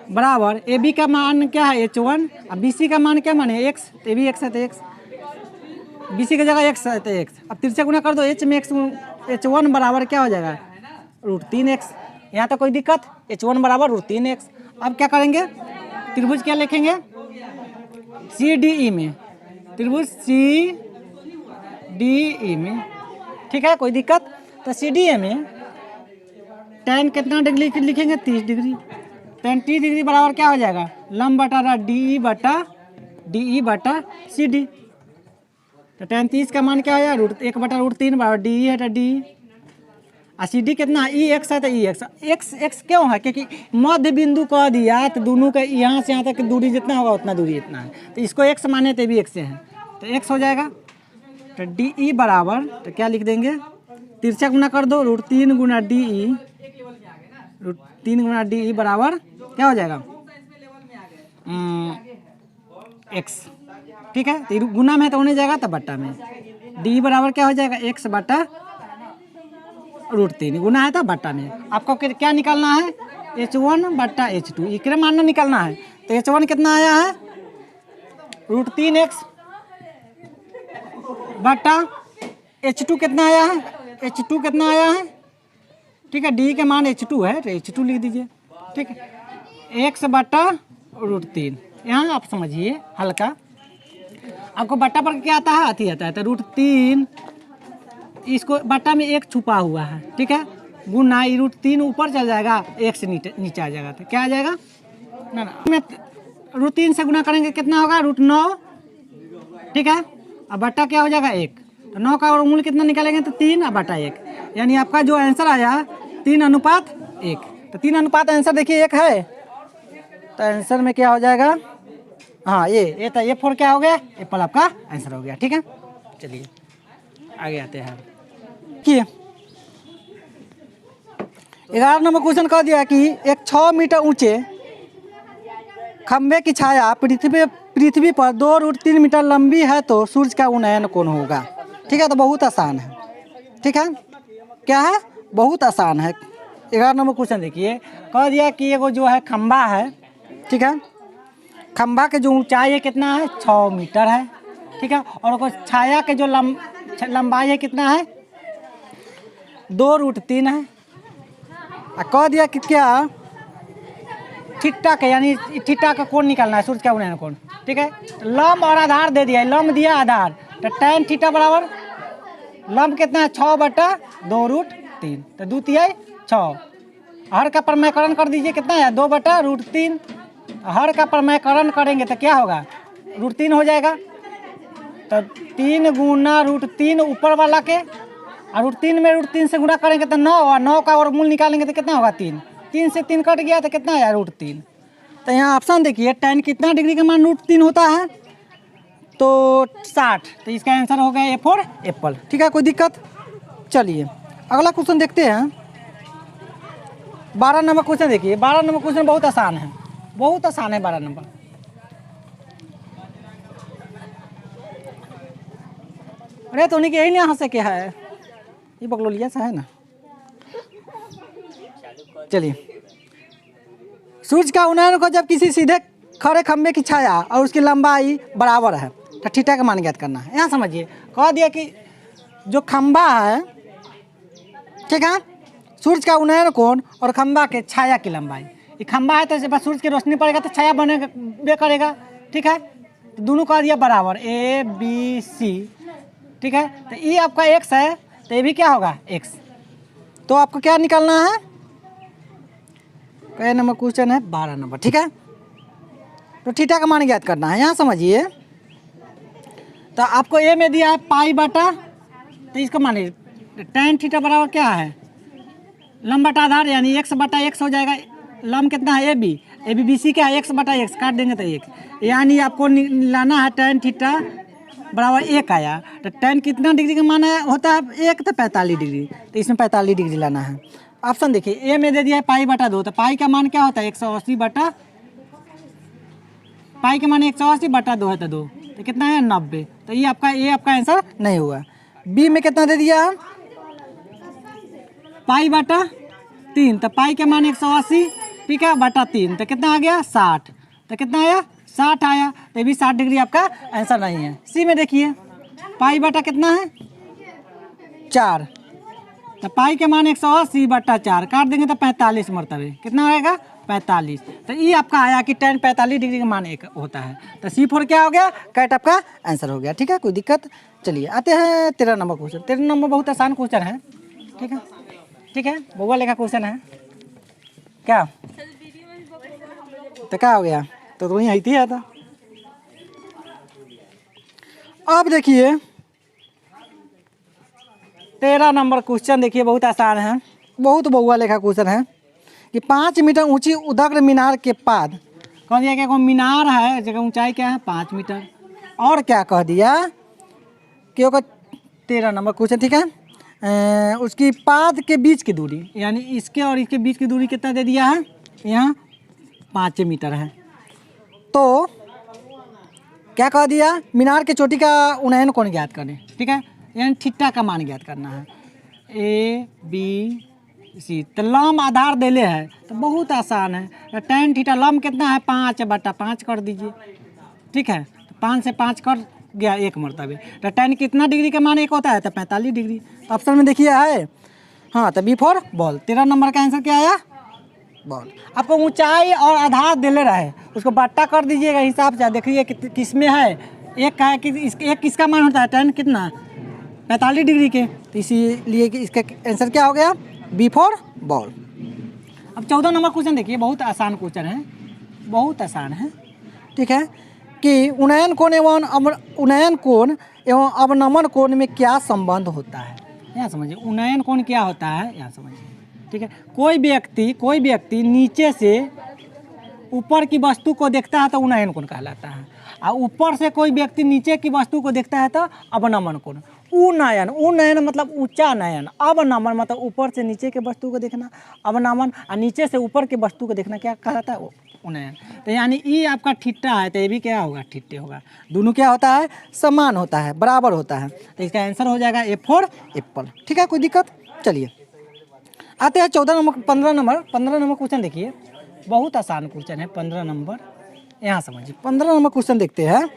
S1: बराबर ए बी का मान क्या है H1, अब बी सी का मान क्या मान है x, ए बी x है तो x, बी सी की जगह x है तो x। अब तिरछा गुना कर दो h में x, H1 बराबर क्या हो जाएगा √3x। यहाँ तो कोई दिक्कत, H1 बराबर √3x। अब क्या करेंगे त्रिभुज क्या लिखेंगे सी डी ई में, त्रिभुज सी डी ई में, ठीक है, कोई दिक्कत। तो सी डी ए में tan कितना डिग्री लिखेंगे 30 डिग्री, tan 30 डिग्री बराबर क्या हो जाएगा लंब बटा डी ई बटा सी डी। तो tan 30 का मान क्या हो जाएगा √1 बटा √3 बराबर डी ई है तो डी, और सी डी कितना ई एक्स है तो ई एक्स एक्स क्यों है क्योंकि मध्य बिंदु कह दिया, तो दोनों का यहाँ से यहाँ तक दूरी जितना होगा उतना दूरी इतना है, तो इसको एक्स माने तो भी एक्स से है, तो एक्स हो जाएगा। तो डी ई बराबर तो क्या लिख देंगे तिरछा गुना कर दो √3 गुना डी ई, √3 गुना डी ई बराबर क्या हो जाएगा एक्स, ठीक है। तो गुना में तो होने जाएगा तो बट्टा में, डी बराबर क्या हो जाएगा एक्स बटा √3, गुना है तो बट्टा में। आपको क्या निकालना है H1 बट्टा H2, इकरे मानना निकालना है। तो H1 कितना आया है √3x बट्टा H2 कितना आया है, H2 कितना आया है, ठीक है, D के मान H2 है तो H2 लिख दीजिए, ठीक है, x बट्टा √3। यहाँ आप समझिए हल्का, आपको बट्टा पर क्या आता है अति आता है, तो √3 इसको बट्टा में एक छुपा हुआ है, ठीक है, गुना √3 ऊपर चल जाएगा एक से नीचे आ जाएगा, तो क्या आ जाएगा ना √3 से गुना करेंगे कितना होगा √9, ठीक है, अब बट्टा क्या हो जाएगा 1, तो 9 का वर्गमूल कितना निकालेंगे तो 3 और बटा 1, यानी आपका जो आंसर आया 3:1। तो 3 आंसर देखिए 1 है, तो आंसर में क्या हो जाएगा हाँ ये तो ये 4 क्या हो गया एप्पल आपका आंसर हो गया, ठीक है। चलिए आगे आते हैं। 11 नंबर क्वेश्चन कह दिया कि एक 6 मीटर ऊंचे खंभे की छाया पृथ्वी पर 2√3 मीटर लंबी है तो सूर्य का उन्नयन कौन होगा, ठीक है। तो बहुत आसान है, ठीक है, क्या है बहुत आसान है। 11 नंबर क्वेश्चन देखिए कह दिया कि एगो जो है खंभा है, ठीक है, खंभा के जो ऊंचाई है कितना है 6 मीटर है, ठीक है, और छाया के जो लंबाई है कितना है 2√3 है। कह दिया कि क्या थीटा का यानी थीटा का कोण निकालना है सूर्य का उन्नयन कोण, ठीक है। लंब और आधार दे दिया, लंब दिया आधार, तो tan थीटा बराबर लंब कितना है 6 बटा 2√3, तो 2 तिहाई 6, हर का प्रमेयकरण कर दीजिए कितना है 2 बटा √3, हर का प्रमेयकरण करेंगे तो क्या होगा √3 हो जाएगा, तो 3 गुना √3 ऊपर वाला के, और √3 में √3 से गुना करेंगे तो 9, और 9 का वर्गमूल निकालेंगे तो कितना होगा 3, 3 से 3 कट गया तो कितना आया √3। तो यहाँ ऑप्शन देखिए tan कितना डिग्री का मान √3 होता है तो 60, तो इसका आंसर हो गया A4 एप्पल, ठीक है, कोई दिक्कत। चलिए अगला क्वेश्चन देखते हैं। 12 नंबर क्वेश्चन देखिए, 12 नंबर क्वेश्चन बहुत आसान है, बहुत आसान है 12 नंबर। अरे तो उन्हीं के यही नहीं हंसे क्या है, ये बकलोलिया सा है ना। चलिए सूर्य का उन्नयन को जब किसी सीधे खड़े खंभे की छाया और उसकी लंबाई बराबर है तो थीटा का मान ज्ञात करना है। यहाँ समझिए कह दिया कि जो खंभा है, ठीक है, सूर्य का उन्नयन कोण और खंभा के छाया की लंबाई, ये खंभा है तो जब सूर्य की रोशनी पड़ेगा तो छाया बनेगा बे करेगा, ठीक है, तो दोनों कह दिया बराबर A B C, ठीक है। तो ये आपका x है तो ये भी क्या होगा x। तो आपको क्या निकालना है, क्या नंबर क्वेश्चन है 12 नंबर, ठीक है। तो थीटा का मान ज्ञात करना है, यहाँ समझिए। तो आपको ए में दिया है पाई बटा, तो इसका मानिए tan थीटा बराबर क्या है, लंब बटा आधार यानी x बटा x हो जाएगा। लंब कितना है ए बी बी सी क्या है x बटा x, काट देंगे तो 1, यानी आपको लाना है tan थीटा बराबर 1 आया। तो tan कितना डिग्री का मान होता है 1, तो 45 डिग्री, तो इसमें 45 डिग्री लाना है। ऑप्शन देखिए, ए में दे दिया है पाई बटा 2, तो पाई का मान क्या होता है 180 बटा, पाई का मान 180 बटा 2 है, तो 2 तो कितना है 90, तो ये आपका आंसर नहीं हुआ। बी में कितना दे दिया पाई बटा 3, तो पाई का मान 180, ठीक है, बटा 3, तो कितना आ गया 60, तो कितना आया 60 आया, तो ये भी 60 डिग्री आपका आंसर नहीं है। सी में देखिए पाई बटा कितना है 4, तो पाई के मान 180 बटा 4, काट देंगे तो 45 मरतबे, कितना आएगा 45, तो ये आपका आया कि tan 45 डिग्री का मान 1 होता है। तो C4 क्या हो गया, कैट आपका आंसर हो गया, ठीक है, कोई दिक्कत। चलिए आते हैं 13 नंबर क्वेश्चन। 13 नंबर बहुत आसान क्वेश्चन है, ठीक है, ठीक है, बउआ लेखा क्वेश्चन है क्या, तो क्या हो गया, तो वही आई थी था। अब देखिए 13 नंबर क्वेश्चन देखिए, बहुत आसान है, बहुत बउआ लेखा क्वेश्चन है कि 5 मीटर ऊंची उदग्र मीनार के बाद कह दिया क्या, मीनार है जगह ऊंचाई क्या है 5 मीटर, और क्या कह दिया कि 13 नंबर क्वेश्चन, ठीक है, उसकी पाद के बीच की दूरी, यानी इसके और इसके बीच की दूरी कितना दे दिया है, यहाँ 5 मीटर है। तो क्या कह दिया, मीनार के चोटी का उन्नयन कोण ज्ञात करें, ठीक है, यानी थीटा का मान ज्ञात करना है, ए बी सी। तो लंब आधार देले है, तो बहुत आसान है, तो tan थीटा लंब कितना है 5 बटा 5 कर दीजिए, ठीक है, तो 5 से 5 कर गया 1 मरतबे। तो tan कितना डिग्री का मान 1 होता है, तो 45 डिग्री। तो ऑप्शन में देखिए है, हाँ, तो B4 बॉल। 13 नंबर का आंसर क्या आया, बॉल। आपको ऊंचाई और आधार देले रहे, उसको बट्टा कर दीजिएगा हिसाब से, देखिए किस में है, एक का है कि एक किसका मान होता है tan कितना 45 डिग्री के, तो इसीलिए कि इसका आंसर क्या हो गया B4 बॉल। अब 14 नंबर क्वेश्चन देखिए, बहुत आसान क्वेश्चन है, बहुत आसान है, ठीक है, कि उन्नयन कोण एवं अवनमन कोण में क्या संबंध होता है, यहाँ समझिए। उन्नयन कोण क्या होता है, यहाँ समझिए, ठीक है। कोई व्यक्ति नीचे से ऊपर की वस्तु को देखता है तो उन्नयन कोण कहलाता है, और ऊपर से कोई व्यक्ति नीचे की वस्तु को देखता है तो अवनमन कोण। उन्नयन मतलब ऊंचा नयन, अवनमन मतलब ऊपर से नीचे के वस्तु को देखना, अवनमन और नीचे से ऊपर के वस्तु को देखना क्या कहलाता है, उन्नयन। तो यानी ये आपका थीटा है, तो ये भी क्या होगा थीटे होगा, दोनों क्या होता है समान होता है, बराबर होता है, तो इसका आंसर हो जाएगा A4 एप्पल, ठीक है, कोई दिक्कत। चलिए आते हैं 15 नंबर क्वेश्चन देखिए, बहुत आसान क्वेश्चन है 15 नंबर, यहाँ समझिए। 15 नंबर क्वेश्चन देखते हैं,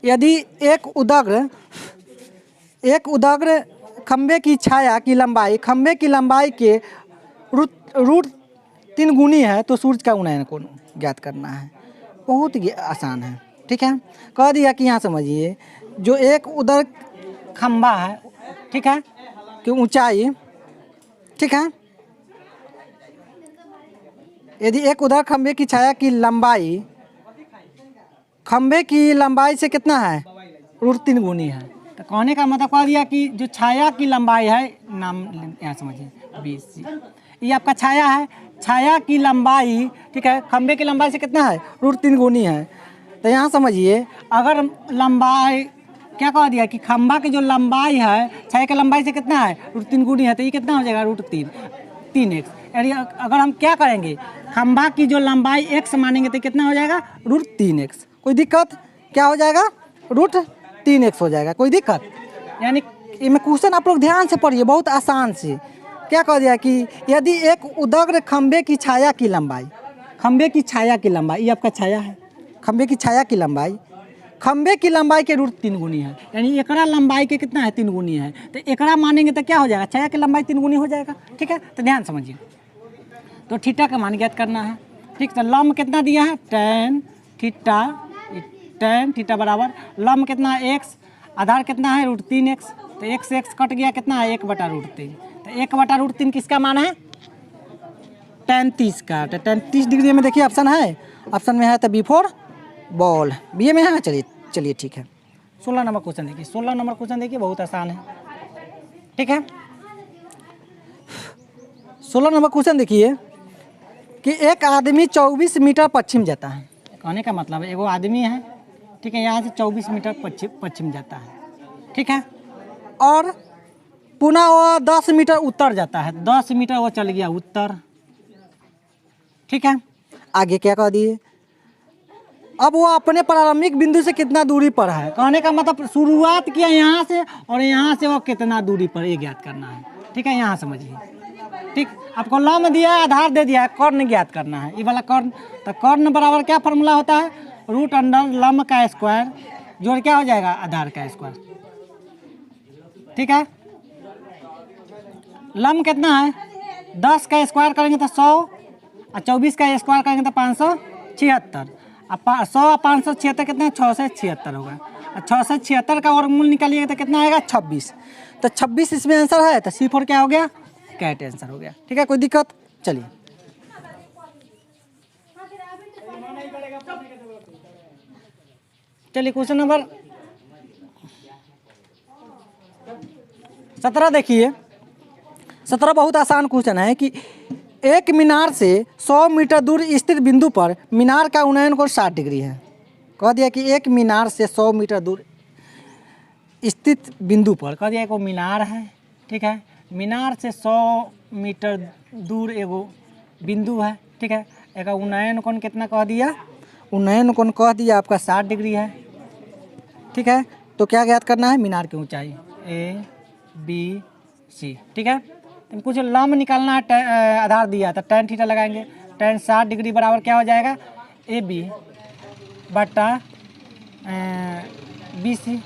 S1: यदि एक उदग्र खंभे की छाया की लंबाई के रूट 3 गुनी है तो सूर्य का उन्नयन कोण ज्ञात करना है। बहुत ही आसान है, ठीक है, कह दिया कि यहाँ समझिए, जो एक उदग्र खंभा है, ठीक है, कि ऊंचाई, ठीक है, यदि एक उदग्र खंभे की छाया की लंबाई खंभे की लंबाई से कितना है √3 गुनी है, तो कहने का मतलब कह दिया कि जो छाया की लंबाई है, नाम यहाँ समझिए BC, ये आपका छाया है, छाया की लंबाई, ठीक है, खंभे की लंबाई से कितना है √3 गुनी है। तो यहाँ समझिए, अगर लंबाई क्या कह दिया कि खंभा की जो लंबाई है छाया की लंबाई से कितना है √3 गुनी है, तो ये कितना हो जाएगा √3x। यानी अगर हम क्या करेंगे, खंभा की जो लंबाई x मानेंगे तो कितना हो जाएगा √3x, कोई दिक्कत, क्या हो जाएगा √3x हो जाएगा, कोई दिक्कत। यानी इसमें क्वेश्चन आप लोग ध्यान से पढ़िए, बहुत आसान से। क्या कह दिया कि यदि एक उदग्र खंभे की छाया की लंबाई, ये आपका छाया है, खंभे की छाया की लंबाई खंभे की लंबाई के √3 गुनी है, यानी एकड़ा लंबाई के कितना है 3 गुनी है, तो एकड़ा मानेंगे तो क्या हो जाएगा छाया की लंबाई 3 गुनी हो जाएगा, ठीक है। तो ध्यान समझिए, तो थीटा का मान ज्ञात करना है, ठीक। तो लंब कितना दिया है tan थीटा बराबर लंब कितना है x, आधार कितना है √3x, तो एक से एक्स कट गया, कितना है 1/√3। तो 1/√3 किसका मान है? tan 30 का। तो tan 30 डिग्री में देखिए ऑप्शन है, ऑप्शन में है तो बिफोर बॉल, बी में है। चलिए ठीक है। 16 नंबर क्वेश्चन देखिए, 16 नंबर क्वेश्चन देखिए, बहुत आसान है, ठीक है। 16 नंबर क्वेश्चन देखिए कि एक आदमी 24 मीटर पश्चिम जाता है। कहने का मतलब है एगो आदमी है, ठीक है, यहाँ से 24 मीटर पश्चिम जाता है, ठीक है, और पुनः वो 10 मीटर उत्तर जाता है। 10 मीटर वो चल गया उत्तर, ठीक है। आगे क्या कह दिए? अब वो अपने प्रारंभिक बिंदु से कितना दूरी पर है। कहने का मतलब शुरुआत किया यहाँ से और यहाँ से वो कितना दूरी पर, ये ज्ञात करना है, ठीक है। यहाँ समझिए, ठीक। आपको लम्ब दिया है, आधार दे दिया है, कर्ण ज्ञात करना है, ये वाला कर्ण। तो कर्ण बराबर क्या फॉर्मूला होता है? √अंडर लम्ब का स्क्वायर जोड़ क्या हो जाएगा? आधार का स्क्वायर, ठीक है। लम्ब कितना है? 10 का स्क्वायर करेंगे तो 100 और 24 का स्क्वायर करेंगे तो 576। अब 100 और 576 कितना? 676 होगा। और 676 का वर्गमूल निकालिएगा तो कितना आएगा? 26। तो 26 इसमें आंसर है, तो C4 क्या हो गया? कैट आंसर हो गया, ठीक है। कोई दिक्कत? चलिए क्वेश्चन नंबर 17 देखिए। 17 बहुत आसान क्वेश्चन है कि एक मीनार से 100 मीटर दूर स्थित बिंदु पर मीनार का उन्नयन कोण 60 डिग्री है। कह दिया कि एक मीनार से 100 मीटर दूर स्थित बिंदु पर, कह दिया एगो मीनार है, ठीक है। मीनार से 100 मीटर दूर एगो बिंदु है, ठीक है। एक उन्नयन कोण कितना कह दिया? उन्नयन कोण कह दिया आपका 60 डिग्री है, ठीक है। तो क्या ज्ञात करना है? मीनार की ऊंचाई ABC, ठीक है। तो कुछ लम्ब निकालना है, आधार दिया तो tan थीटा लगाएंगे। tan 60 डिग्री बराबर क्या हो जाएगा? AB बटा BC।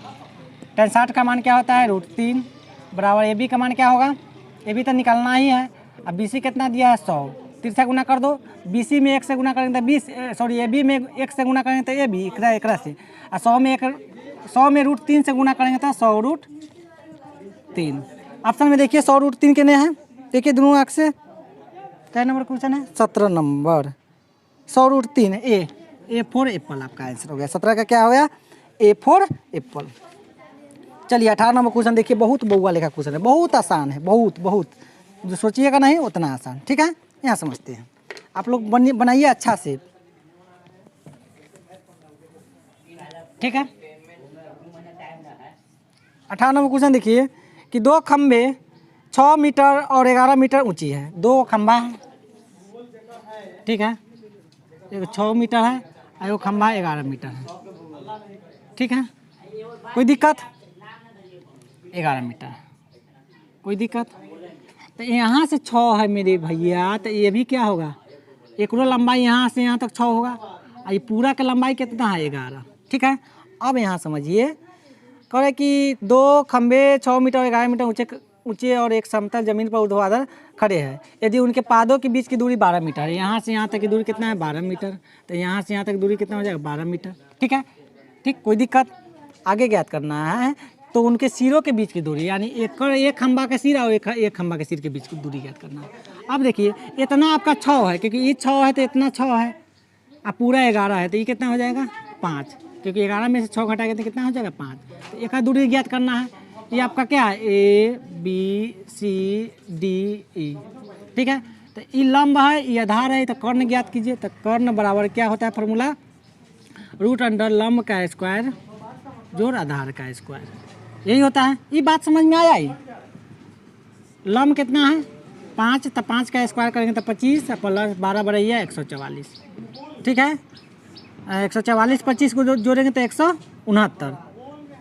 S1: tan 60 का मान क्या होता है? √3 बराबर AB का मान क्या होगा? AB तो निकालना ही है। अब BC कितना दिया है? 100। 3 से गुना कर दो। BC में 1 से गुना करेंगे तो AB में 1 से गुना करेंगे तो AB एकरा से, और 100 में √3 से गुना करेंगे तो 100√3। ऑप्शन में देखिए 100√3 कितने हैं? देखिए दोनों आँख से। क्या नंबर क्वेश्चन है? 17 नंबर। 100√3 A फॉर एप्पल आपका आंसर हो गया। 17 का क्या हो गया? A for Apple. चलिए 18 नंबर क्वेश्चन देखिए, बहुत बउआ लेखा क्वेश्चन है, बहुत आसान है, बहुत जो सोचिएगा नहीं उतना आसान, ठीक है। यहाँ समझते हैं, आप लोग बनाइए अच्छा से, ठीक है। 18 नंबर क्वेश्चन देखिए कि दो खंबे 6 मीटर और 11 मीटर ऊंची है। दो खंबा है, ठीक है, एक 6 मीटर है और एक खंबा 11 मीटर है, ठीक है। कोई दिक्कत? 11 मीटर, कोई दिक्कत? तो यहाँ से 6 है मेरे भैया, तो ये भी क्या होगा? एक लंबाई यहाँ से यहाँ तक 6 होगा, और ये पूरा का लंबाई कितना है? 11, ठीक है। अब यहाँ समझिए, कह रहे कि दो खंबे 6 मीटर और 11 मीटर ऊंचे और एक समतल जमीन पर ऊर्ध्वाधर खड़े हैं। यदि उनके पादों के बीच की दूरी 12 मीटर है, यहाँ से यहाँ तक की दूरी कितना है? 12 मीटर। तो यहाँ से यहाँ तक दूरी कितना हो जाएगा? 12 मीटर, ठीक है, ठीक। कोई दिक्कत? आगे ज्ञात करना है तो उनके सिरों के बीच की दूरी, यानी एक खंबा का सिर और एक खंबा के सिर के बीच की दूरी ज्ञात करना है। अब देखिए इतना आपका 6 है, क्योंकि ये 6 है तो इतना 6 है, अब पूरा 11 है तो ये कितना हो जाएगा? 5, क्योंकि 11 में से 6 घटाएंगे तो कितना हो जाएगा? 5। तो एक दूरी ज्ञात करना है। ये आपका क्या है? ABCDE, ठीक है। तो ये लंब है, ये आधार है, तो कर्ण ज्ञात कीजिए। तो कर्ण बराबर क्या होता है फॉर्मूला? √अंडर लंब का स्क्वायर जोड़ आधार का स्क्वायर, यही होता है। ये बात समझ में आया? ही लंब कितना है? 5, तो 5 का स्क्वायर करेंगे तो 25 प्लस 12 बढ़िया 144, ठीक है। 144 25 को जोड़ेंगे तो 169,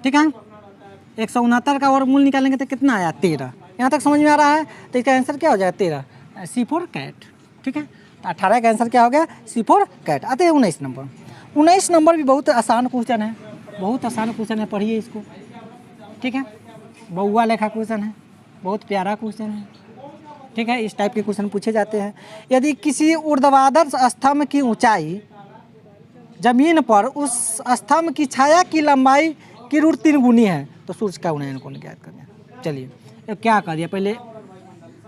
S1: ठीक है। 169 का वर्गमूल निकालेंगे तो कितना आया? 13। यहाँ तक समझ में आ रहा है? तो इसका आंसर क्या हो जाएगा? 13, C4 कैट, ठीक है। तो 18 का आंसर क्या हो गया? C4 cat. आते हैं 19 नंबर। 19 नंबर भी बहुत आसान क्वेश्चन है, बहुत आसान क्वेश्चन है, पढ़िए इसको, ठीक है। बउआ लेखा क्वेश्चन है, बहुत प्यारा क्वेश्चन है, ठीक है। इस टाइप के क्वेश्चन पूछे जाते हैं। यदि किसी ऊर्ध्वाधर स्तंभ की ऊंचाई जमीन पर उस स्तंभ की छाया की लंबाई की √3 गुनी है तो सूर्य का उन्नयन कोण ज्ञात करें। चलिए ये क्या कर दिया, पहले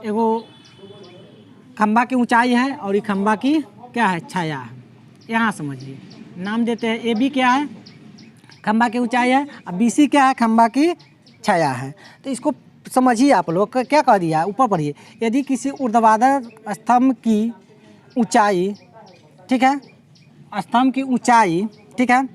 S1: एगो खंबा की ऊंचाई है और ये खंबा की क्या है, छाया है। यहाँ समझिए, नाम देते हैं ए बी क्या है, खंबा की ऊंचाई है, अब बी सी क्या है, खंबा की छाया है। तो इसको समझिए आप लोग, क्या कह दिया, ऊपर पढ़िए, यदि किसी ऊर्ध्वाधर स्तंभ की ऊंचाई, ठीक है, स्तंभ की ऊंचाई, ठीक है,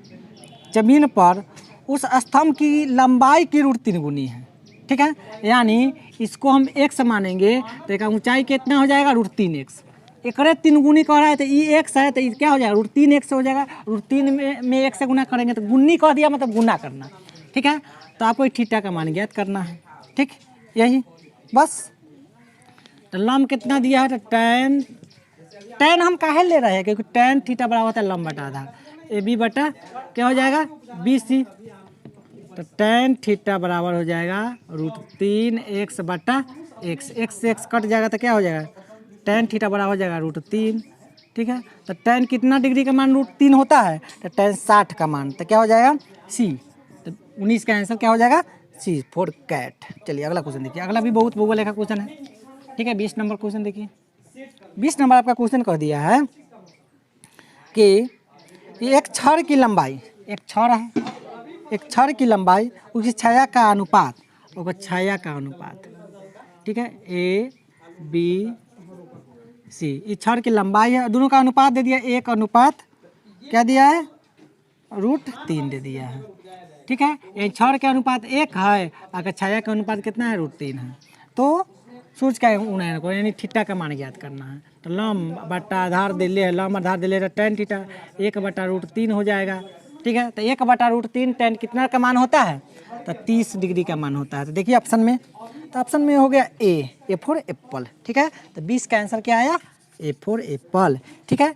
S1: जमीन पर उस स्तंभ की लंबाई की √3 गुनी है, ठीक है, यानी इसको हम x मानेंगे तो इसका ऊंचाई कितना हो जाएगा, √3x। एकरे 3 गुनी कह रहा है तो ये x है तो ये क्या हो जाएगा, √3x हो जाएगा। √3 में 1 से गुना करेंगे तो गुन्नी कह दिया, मतलब गुना करना, ठीक है। तो आपको थीटा का मान ज्ञात करना है, ठीक, यही बस। तो लंब कितना दिया है, तो tan हम काहे ले रहे हैं, क्योंकि tan थीटा बराबर होता है लंब बटा आधार, ए बी बटा क्या हो जाएगा, BC। तो tan थीटा बराबर हो जाएगा √3x बटा x, x से x कट जाएगा तो क्या हो जाएगा, tan थीटा बराबर हो जाएगा √3, ठीक है। तो tan कितना डिग्री का मान √3 होता है, तो tan 60 का मान, तो क्या हो जाएगा C। तो 19 का आंसर क्या हो जाएगा, C फॉर कैट। चलिए अगला क्वेश्चन देखिए, अगला भी बहुत भूगोल का क्वेश्चन है, ठीक है। 20 नंबर क्वेश्चन देखिए, 20 नंबर आपका क्वेश्चन कह दिया है कि ये एक छड़ की लंबाई, एक छड़ है, एक छड़ की लंबाई, उसकी छाया का अनुपात, और छाया का अनुपात, ठीक है, ABC। ये छड़ की लंबाई है, दोनों का अनुपात दे दिया, 1 अनुपात क्या दिया है, √3 दे दिया है, ठीक है। ये छड़ के अनुपात 1 है, अगर छाया का अनुपात कितना है, √3 है। तो सूर्य का उन्नयन को यानी थीटा का मान ज्ञात करना है। तो लंब बटा आधार दे ले, लंब आधार दे ले, tan थीटा 1 बटा √3 हो जाएगा, ठीक है। तो 1 बटा √3 tan कितना का मान होता है, तो 30 डिग्री का मान होता है। तो देखिए ऑप्शन में, तो ऑप्शन में हो गया ए फॉर एप्पल, ठीक है। तो 20 का आंसर क्या आया, ए फॉर एप्पल, ठीक है।